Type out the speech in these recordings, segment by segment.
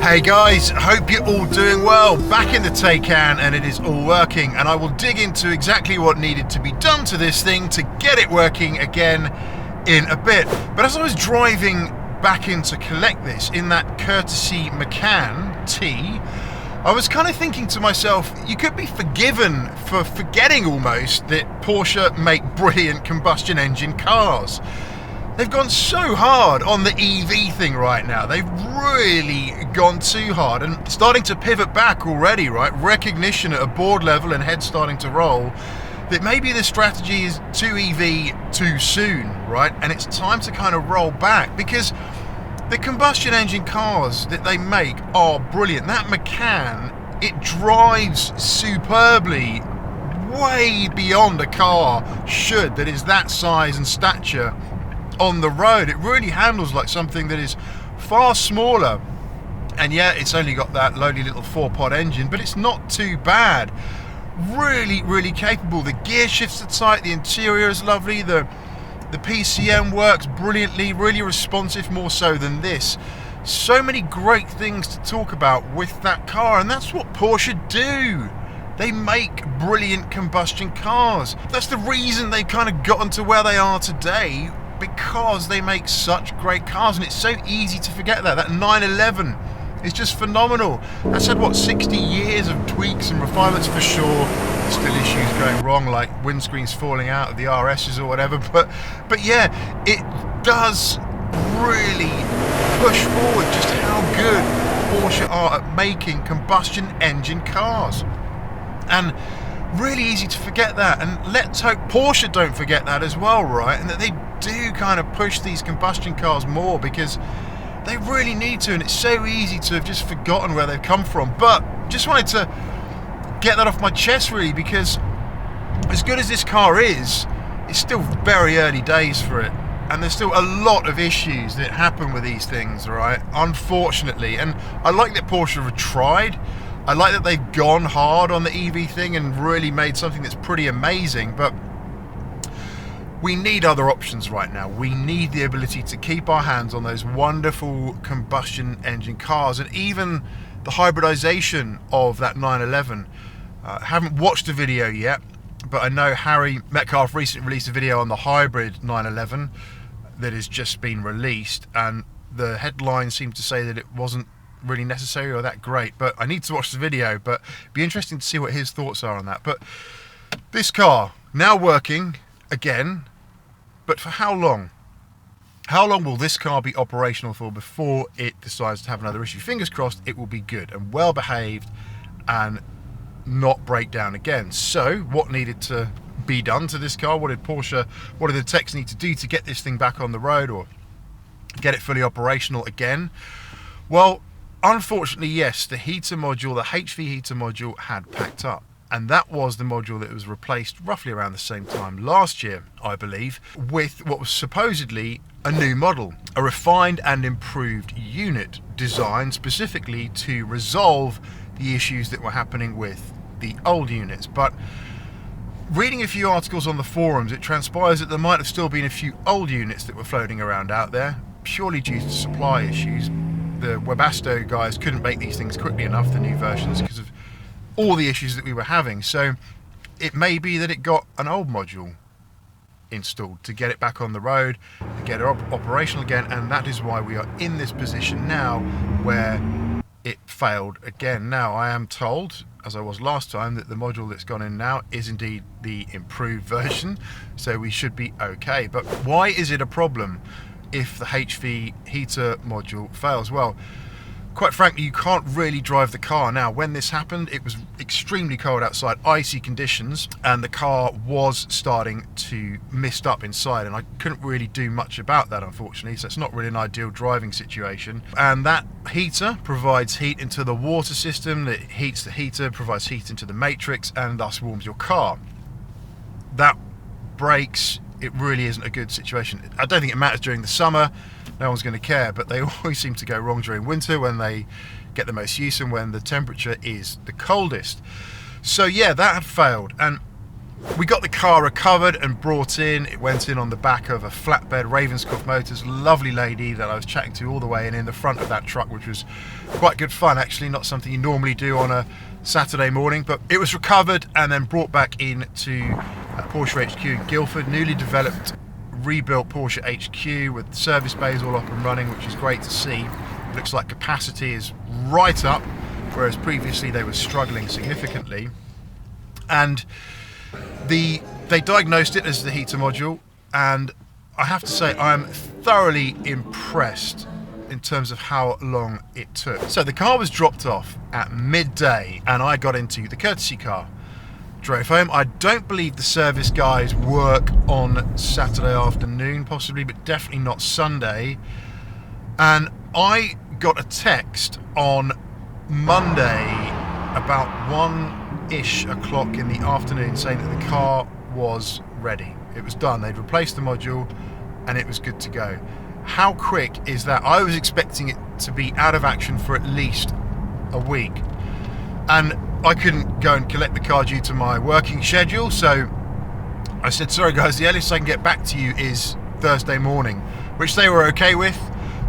Hey guys, hope you're all doing well. Back in the Taycan and it is all working, and I will dig into exactly what needed to be done to this thing to get it working again in a bit. But as I was driving back in to collect this in that courtesy McCann T, I was kind of thinking to myself, you could be forgiven for forgetting almost that Porsche make brilliant combustion engine cars. They've gone so hard on the EV thing right now. They've really gone too hard and starting to pivot back already, right? Recognition at a board level and head starting to roll that maybe the strategy is too EV too soon, right? And it's time to kind of roll back, because the combustion engine cars that they make are brilliant. That McCann, it drives superbly, way beyond a car should, that is that size and stature on the road. It really handles like something that is far smaller, and yeah, it's only got that lowly little 4-pod engine, but it's not too bad. Really capable. The gear shifts are tight, the interior is lovely, the PCM works brilliantly, really responsive, more so than this. So many great things to talk about with that car, and that's what Porsche do. They make brilliant combustion cars. That's the reason they've kind of gotten to where they are today, because they make such great cars, and it's so easy to forget that. That 911 is just phenomenal. That's had, what, 60 years of tweaks and refinements for sure. Still issues going wrong, like windscreens falling out of the RSs or whatever, but yeah, it does really push forward just how good Porsche are at making combustion engine cars. And really easy to forget that, and let's hope Porsche don't forget that as well, right? And that they do kind of push these combustion cars more, because they really need to, and it's so easy to have just forgotten where they've come from. But just wanted to get that off my chest, really, because as good as this car is, it's still very early days for it, and there's still a lot of issues that happen with these things, right? Unfortunately. And I like that Porsche have tried. I like that they've gone hard on the EV thing and really made something that's pretty amazing, but we need other options right now. We need the ability to keep our hands on those wonderful combustion engine cars, and even the hybridization of that 911. I haven't watched the video yet, but I know Harry Metcalf recently released a video on the hybrid 911 that has just been released, and the headline seemed to say that it wasn't really necessary or that great, but I need to watch the video. But it'd be interesting to see what his thoughts are on that. But this car now working again, but for how long? How long will this car be operational for before it decides to have another issue? Fingers crossed it will be good and well behaved and not break down again. So what needed to be done to this car? What did the techs need to do to get this thing back on the road or get it fully operational again? Well, unfortunately, yes, the heater module, the HV heater module, had packed up. And that was the module that was replaced roughly around the same time last year, I believe, with what was supposedly a new model, a refined and improved unit designed specifically to resolve the issues that were happening with the old units. But reading a few articles on the forums, it transpires that there might have still been a few old units that were floating around out there, purely due to supply issues. The Webasto guys couldn't make these things quickly enough, the new versions, because of all the issues that we were having. So it may be that it got an old module installed to get it back on the road, to get it operational again, and that is why we are in this position now where it failed again. Now, I am told, as I was last time, that the module that's gone in now is indeed the improved version, so we should be okay. But why is it a problem if the HV heater module fails? Well, quite frankly, you can't really drive the car. Now, when this happened, it was extremely cold outside, icy conditions, and the car was starting to mist up inside, and I couldn't really do much about that, unfortunately, so it's not really an ideal driving situation. And that heater provides heat into the water system, that heats the heater, provides heat into the matrix, and thus warms your car. That breaks. It really isn't a good situation. I don't think it matters during the summer, no one's going to care, but they always seem to go wrong during winter when they get the most use and when the temperature is the coldest. So yeah, that had failed, and We got the car recovered and brought in. It went in on the back of a flatbed, Ravenscroft Motors, lovely lady that I was chatting to all the way, and in the front of that truck, which was quite good fun actually, not something you normally do on a Saturday morning. But it was recovered and then brought back into Porsche HQ in Guildford, newly developed, rebuilt Porsche HQ with service bays all up and running, which is great to see. It looks like capacity is right up, whereas previously they were struggling significantly. And they diagnosed it as the heater module, and I have to say I'm thoroughly impressed in terms of how long it took. So the car was dropped off at midday and I got into the courtesy car, drove home. I don't believe the service guys work on Saturday afternoon, possibly, but definitely not Sunday. And I got a text on Monday about 1-ish o'clock in the afternoon saying that the car was ready. It was done. They'd replaced the module and it was good to go. How quick is that? I was expecting it to be out of action for at least a week, and I couldn't go and collect the car due to my working schedule, so I said, sorry guys, the earliest I can get back to you is Thursday morning, which they were okay with,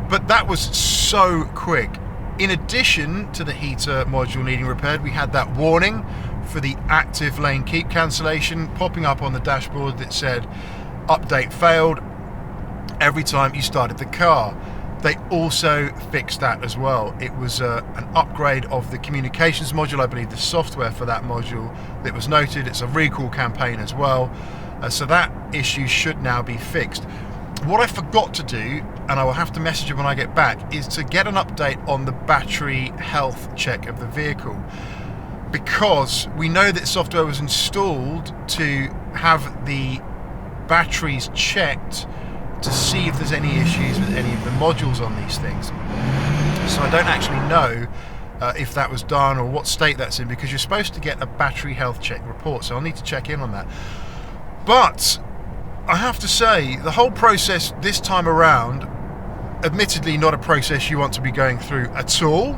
but that was so quick. In addition to the heater module needing repaired, we had that warning for the active lane keep cancellation popping up on the dashboard that said update failed every time you started the car. They also fixed that as well. It was an upgrade of the communications module, I believe the software for that module that was noted. It's a recall campaign as well, so that issue should now be fixed. What I forgot to do, and I will have to message you when I get back, is to get an update on the battery health check of the vehicle, because we know that software was installed to have the batteries checked to see if there's any issues with any of the modules on these things. So I don't actually know if that was done or what state that's in, because you're supposed to get a battery health check report, so I'll need to check in on that. But I have to say, the whole process this time around, admittedly not a process you want to be going through at all,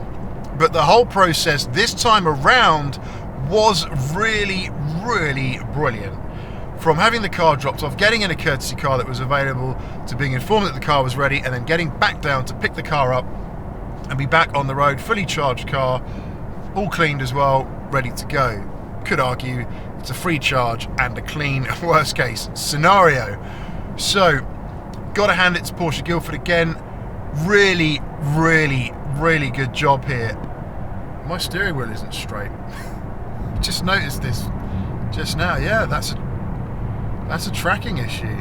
but the whole process this time around was really, really brilliant. From having the car dropped off, getting in a courtesy car that was available, to being informed that the car was ready, and then getting back down to pick the car up and be back on the road, fully charged car, all cleaned as well, ready to go. Could argue it's a free charge and a clean worst case scenario. So got to hand it to Porsche Guildford again. Really, really, really good job here. My steering wheel isn't straight. Just noticed this just now. Yeah, that's a tracking issue,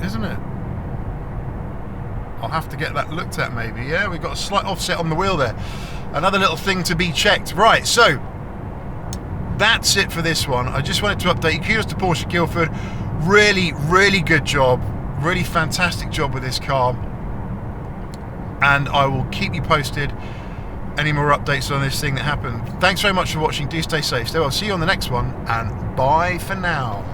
isn't it? I'll have to get that looked at maybe. Yeah, we've got a slight offset on the wheel there. Another little thing to be checked. Right, so that's it for this one. I just wanted to update you. Kudos to Porsche Guildford. Really, really good job. Really fantastic job with this car. And I will keep you posted. Any more updates on this thing that happened. Thanks very much for watching. Do stay safe. Stay well. See you on the next one. And bye for now.